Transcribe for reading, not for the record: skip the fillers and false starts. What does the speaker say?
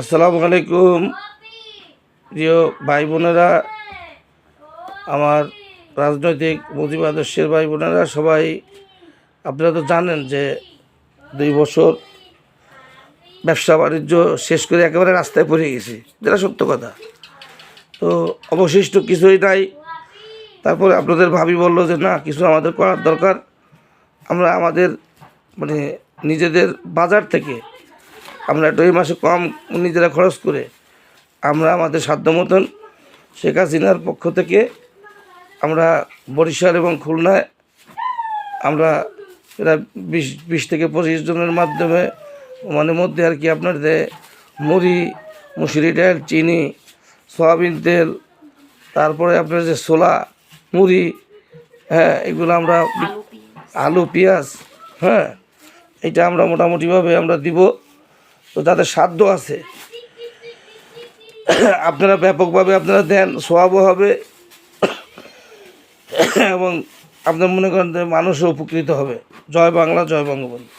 আসসালামু আলাইকুম প্রিয় ভাই বোনেরা, আমার রাজনৈতিক মৌলিক আদর্শের ভাই বোনেরা সবাই। আপনারা তো জানেন যে 2 বছর ব্যবসা বাণিজ্য শেষ করে একেবারে রাস্তায় পড়ে গেছি, যেটা সত্য কথা। তো অবশিষ্ট কিছুই নাই। তারপরে আপনাদের ভাবি বলল যে না, কিছু আমাদের করার দরকার। আমরা আমাদের মানে নিজেদের বাজার থেকে আমরা একটু এই মাসে কম নিজেরা খরচ করে আমরা আমাদের সাধ্য মতন শেখ হাসিনার পক্ষ থেকে আমরা বরিশাল এবং খুলনায় আমরা প্রায় 20 থেকে 25 জনের মাধ্যমে মধ্যে আর কি আপনার যে মুড়ি, মুসুরি ডাল, চিনি, সয়াবিন তেল, তারপরে আপনার যে ছোলা, মুড়ি, এগুলো আমরা আলু, পেঁয়াজ, এটা আমরা মোটামুটিভাবে আমরা দিব। তো যাদের সাধ্য আছে আপনারা ব্যাপকভাবে আপনারা দেন, সোয়াবও হবে এবং আপনার মনে করেন যে মানুষও উপকৃত হবে। জয় বাংলা, জয় বঙ্গবন্ধু।